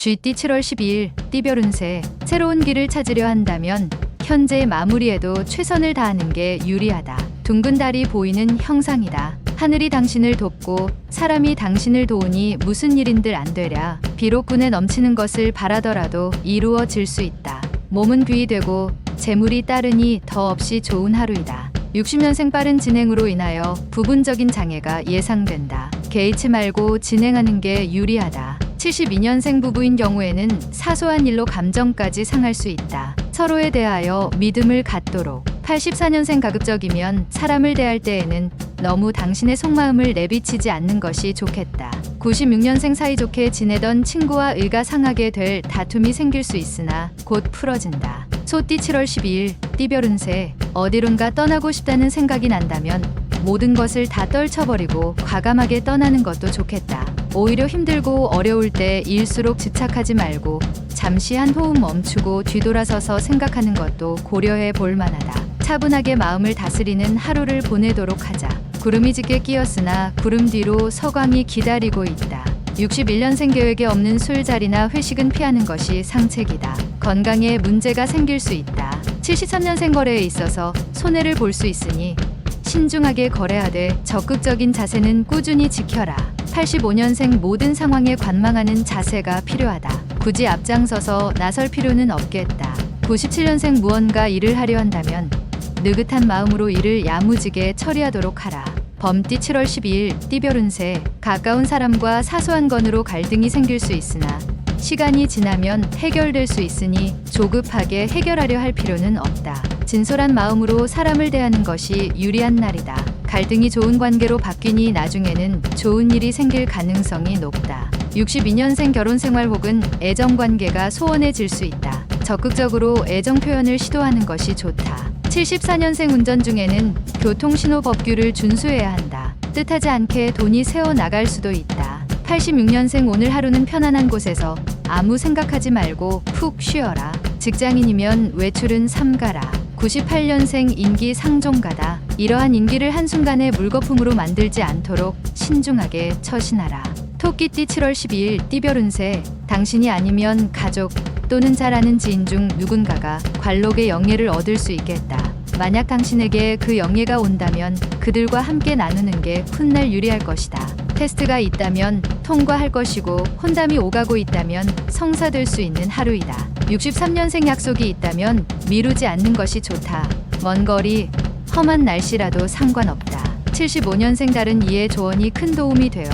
쥐띠 7월 12일 띠별 운세. 새로운 길을 찾으려 한다면 현재 마무리에도 최선을 다하는 게 유리하다. 둥근 달이 보이는 형상이다. 하늘이 당신을 돕고 사람이 당신을 도우니 무슨 일인들 안 되랴. 비록 꾼에 넘치는 것을 바라더라도 이루어질 수 있다. 몸은 귀히 되고 재물이 따르니 더없이 좋은 하루이다. 60년생 빠른 진행으로 인하여 부분적인 장애가 예상된다. 개의치 말고 진행하는 게 유리하다. 72년생 부부인 경우에는 사소한 일로 감정까지 상할 수 있다. 서로에 대하여 믿음을 갖도록. 84년생 가급적이면 사람을 대할 때에는 너무 당신의 속마음을 내비치지 않는 것이 좋겠다. 96년생 사이좋게 지내던 친구와 의가 상하게 될 다툼이 생길 수 있으나 곧 풀어진다. 소띠 7월 12일 띠별 운세. 어디론가 떠나고 싶다는 생각이 난다면 모든 것을 다 떨쳐버리고 과감하게 떠나는 것도 좋겠다. 오히려 힘들고 어려울 때 일수록 집착하지 말고 잠시 한 호흡 멈추고 뒤돌아서서 생각하는 것도 고려해 볼 만하다. 차분하게 마음을 다스리는 하루를 보내도록 하자. 구름이 짙게 끼었으나 구름 뒤로 서광이 기다리고 있다. 61년생 계획에 없는 술자리나 회식은 피하는 것이 상책이다. 건강에 문제가 생길 수 있다. 73년생 거래에 있어서 손해를 볼 수 있으니 신중하게 거래하되 적극적인 자세는 꾸준히 지켜라. 85년생 모든 상황에 관망하는 자세가 필요하다. 굳이 앞장서서 나설 필요는 없겠다. 97년생 무언가 일을 하려 한다면 느긋한 마음으로 일을 야무지게 처리하도록 하라. 범띠 7월 12일 띠별 운세. 가까운 사람과 사소한 건으로 갈등이 생길 수 있으나 시간이 지나면 해결될 수 있으니 조급하게 해결하려 할 필요는 없다. 진솔한 마음으로 사람을 대하는 것이 유리한 날이다. 갈등이 좋은 관계로 바뀌니 나중에는 좋은 일이 생길 가능성이 높다. 62년생 결혼생활 혹은 애정관계가 소원해질 수 있다. 적극적으로 애정 표현을 시도하는 것이 좋다. 74년생 운전 중에는 교통신호법규를 준수해야 한다. 뜻하지 않게 돈이 새어 나갈 수도 있다. 86년생 오늘 하루는 편안한 곳에서 아무 생각하지 말고 푹 쉬어라. 직장인이면 외출은 삼가라. 98년생 인기 상종가다. 이러한 인기를 한순간에 물거품으로 만들지 않도록 신중하게 처신하라. 토끼띠 7월 12일 띠별 운세. 당신이 아니면 가족 또는 잘 아는 지인 중 누군가가 관록의 영예를 얻을 수 있겠다. 만약 당신에게 그 영예가 온다면 그들과 함께 나누는 게 훗날 유리할 것이다. 테스트가 있다면 통과할 것이고 혼담이 오가고 있다면 성사될 수 있는 하루이다. 63년생 약속이 있다면 미루지 않는 것이 좋다. 먼 거리, 험한 날씨라도 상관없다. 75년생 달은 이의 조언이 큰 도움이 되어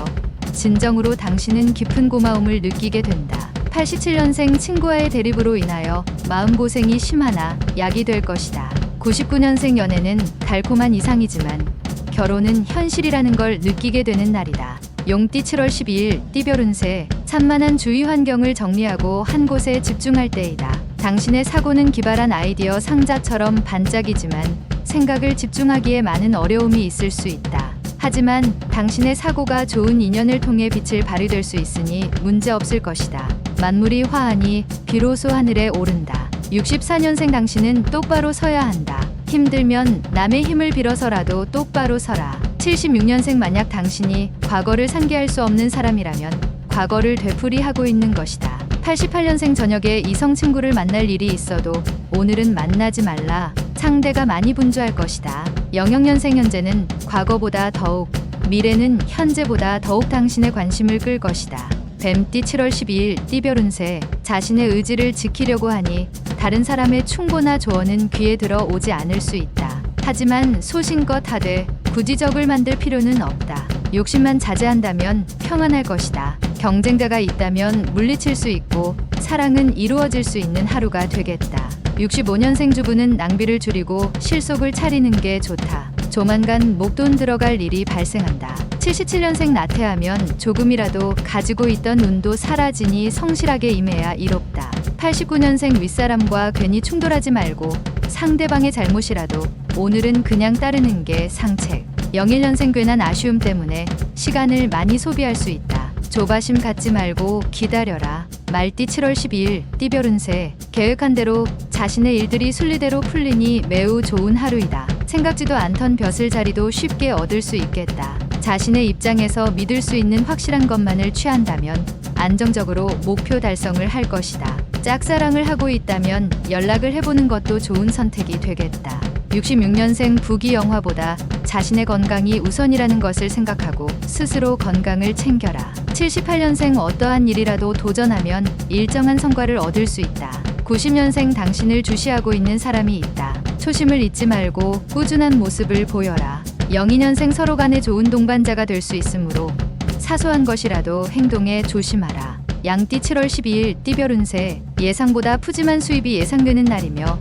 진정으로 당신은 깊은 고마움을 느끼게 된다. 87년생 친구와의 대립으로 인하여 마음고생이 심하나 약이 될 것이다. 99년생 연애는 달콤한 이상이지만 결혼은 현실이라는 걸 느끼게 되는 날이다. 용띠 7월 12일 띠별 운세. 산만한 주위 환경을 정리하고 한 곳에 집중할 때이다. 당신의 사고는 기발한 아이디어 상자처럼 반짝이지만 생각을 집중하기에 많은 어려움이 있을 수 있다. 하지만 당신의 사고가 좋은 인연을 통해 빛을 발휘될 수 있으니 문제 없을 것이다. 만물이 화하니 비로소 하늘에 오른다. 64년생 당신은 똑바로 서야 한다. 힘들면 남의 힘을 빌어서라도 똑바로 서라. 76년생 만약 당신이 과거를 상기할 수 없는 사람이라면 과거를 되풀이하고 있는 것이다. 88년생 저녁에 이성 친구를 만날 일이 있어도 오늘은 만나지 말라. 상대가 많이 분주할 것이다. 00년생 현재는 과거보다 더욱, 미래는 현재보다 더욱 당신의 관심을 끌 것이다. 뱀띠 7월 12일 띠별 운세. 자신의 의지를 지키려고 하니 다른 사람의 충고나 조언은 귀에 들어오지 않을 수 있다. 하지만 소신껏 하되 굳이 적을 만들 필요는 없다. 욕심만 자제한다면 평안할 것이다. 경쟁자가 있다면 물리칠 수 있고 사랑은 이루어질 수 있는 하루가 되겠다. 65년생 주부는 낭비를 줄이고 실속을 차리는 게 좋다. 조만간 목돈 들어갈 일이 발생한다. 77년생 나태하면 조금이라도 가지고 있던 운도 사라지니 성실하게 임해야 이롭다. 89년생 윗사람과 괜히 충돌하지 말고 상대방의 잘못이라도 오늘은 그냥 따르는 게 상책. 01년생 괜한 아쉬움 때문에 시간을 많이 소비할 수 있다. 조바심 갖지 말고 기다려라. 말띠 7월 12일 띠별 운세. 계획한 대로 자신의 일들이 순리대로 풀리니 매우 좋은 하루이다. 생각지도 않던 벼슬 자리도 쉽게 얻을 수 있겠다. 자신의 입장에서 믿을 수 있는 확실한 것만을 취한다면 안정적으로 목표 달성을 할 것이다. 짝사랑을 하고 있다면 연락을 해보는 것도 좋은 선택이 되겠다. 66년생 부귀영화보다 자신의 건강이 우선이라는 것을 생각하고 스스로 건강을 챙겨라. 78년생 어떠한 일이라도 도전하면 일정한 성과를 얻을 수 있다. 90년생 당신을 주시하고 있는 사람이 있다. 초심을 잊지 말고 꾸준한 모습을 보여라. 02년생 서로 간에 좋은 동반자가 될 수 있으므로 사소한 것이라도 행동에 조심하라. 양띠 7월 12일 띠별 운세 예상보다 푸짐한 수입이 예상되는 날이며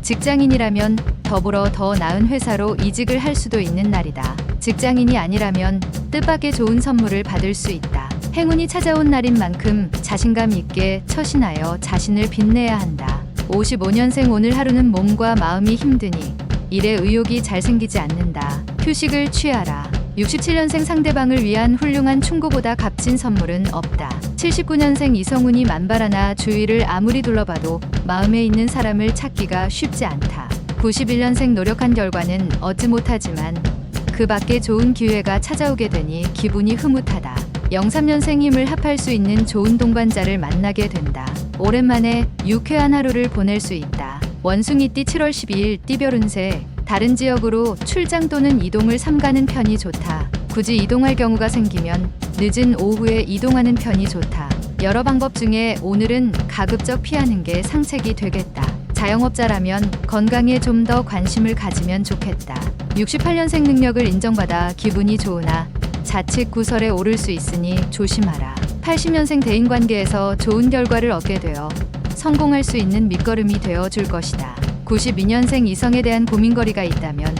직장인이라면 더불어 더 나은 회사로 이직을 할 수도 있는 날이다. 직장인이 아니라면 뜻밖의 좋은 선물을 받을 수 있다. 행운이 찾아온 날인 만큼 자신감 있게 처신하여 자신을 빛내야 한다. 55년생 오늘 하루는 몸과 마음이 힘드니 일에 의욕이 잘 생기지 않는다. 휴식을 취하라. 67년생 상대방을 위한 훌륭한 충고보다 값진 선물은 없다. 79년생 이성운이 만발하나 주위를 아무리 둘러봐도 마음에 있는 사람을 찾기가 쉽지 않다. 91년생 노력한 결과는 얻지 못하지만 그 밖에 좋은 기회가 찾아오게 되니 기분이 흐뭇하다. 03년생 힘을 합할 수 있는 좋은 동반자를 만나게 된다. 오랜만에 유쾌한 하루를 보낼 수 있다. 원숭이띠 7월 12일 띠별 운세 다른 지역으로 출장 또는 이동을 삼가는 편이 좋다. 굳이 이동할 경우가 생기면 늦은 오후에 이동하는 편이 좋다. 여러 방법 중에 오늘은 가급적 피하는 게 상책이 되겠다. 자영업자라면 건강에 좀 더 관심을 가지면 좋겠다. 68년생 능력을 인정받아 기분이 좋으나 자칫 구설에 오를 수 있으니 조심하라. 80년생 대인관계에서 좋은 결과를 얻게 되어 성공할 수 있는 밑거름이 되어 줄 것이다. 92년생 이성에 대한 고민거리가 있다면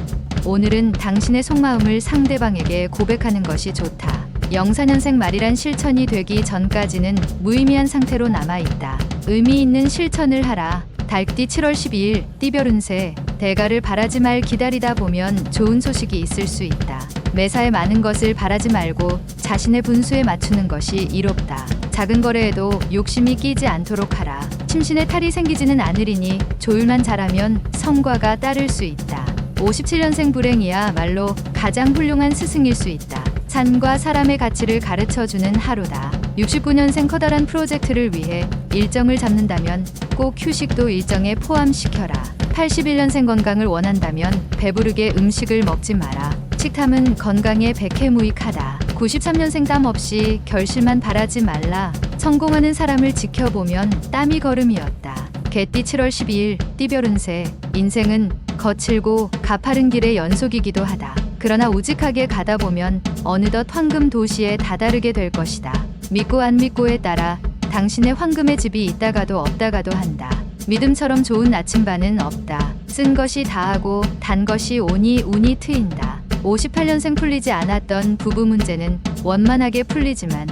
오늘은 당신의 속마음을 상대방에게 고백하는 것이 좋다. 04년생 말이란 실천이 되기 전까지는 무의미한 상태로 남아있다. 의미 있는 실천을 하라. 달띠 7월 12일 띠별 운세 대가를 바라지 말 기다리다 보면 좋은 소식이 있을 수 있다. 매사에 많은 것을 바라지 말고 자신의 분수에 맞추는 것이 이롭다. 작은 거래에도 욕심이 끼지 않도록 하라. 심신에 탈이 생기지는 않으리니 조율만 잘하면 성과가 따를 수 있다. 57년생 불행이야말로 가장 훌륭한 스승일 수 있다. 산과 사람의 가치를 가르쳐주는 하루다. 69년생 커다란 프로젝트를 위해 일정을 잡는다면 꼭 휴식도 일정에 포함시켜라. 81년생 건강을 원한다면 배부르게 음식을 먹지 마라. 식탐은 건강에 백해무익하다. 93년생 땀 없이 결실만 바라지 말라. 성공하는 사람을 지켜보면 땀이 걸음이었다. 개띠 7월 12일 띠별 운세 인생은 거칠고 가파른 길의 연속이기도 하다. 그러나 우직하게 가다 보면 어느덧 황금 도시에 다다르게 될 것이다. 믿고 안 믿고에 따라 당신의 황금의 집이 있다가도 없다가도 한다. 믿음처럼 좋은 아침반은 없다. 쓴 것이 다하고 단 것이 오니 운이 트인다. 58년생 풀리지 않았던 부부 문제는 원만하게 풀리지만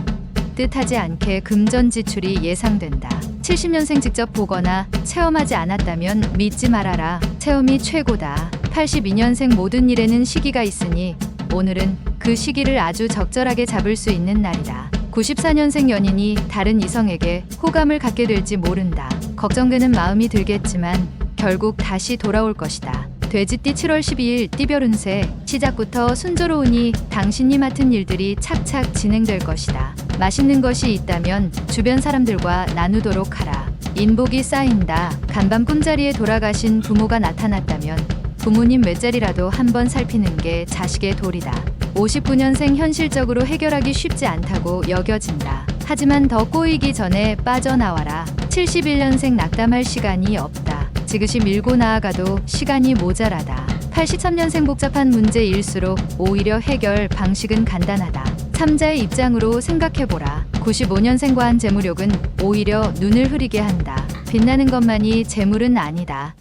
뜻하지 않게 금전 지출이 예상된다. 70년생 직접 보거나 체험하지 않았다면 믿지 말아라. 체험이 최고다. 82년생 모든 일에는 시기가 있으니 오늘은 그 시기를 아주 적절하게 잡을 수 있는 날이다. 94년생 연인이 다른 이성에게 호감을 갖게 될지 모른다. 걱정되는 마음이 들겠지만 결국 다시 돌아올 것이다. 돼지띠 7월 12일 띠별 운세 시작부터 순조로우니 당신이 맡은 일들이 착착 진행될 것이다. 맛있는 것이 있다면 주변 사람들과 나누도록 하라. 인복이 쌓인다. 간밤 꿈자리에 돌아가신 부모가 나타났다면 부모님 외자리라도 한번 살피는 게 자식의 도리다. 59년생 현실적으로 해결하기 쉽지 않다고 여겨진다. 하지만 더 꼬이기 전에 빠져나와라. 71년생 낙담할 시간이 없다. 지그시 밀고 나아가도 시간이 모자라다. 83년생 복잡한 문제일수록 오히려 해결 방식은 간단하다. 삼자의 입장으로 생각해보라. 95년생 과한 재무력은 오히려 눈을 흐리게 한다. 빛나는 것만이 재물은 아니다.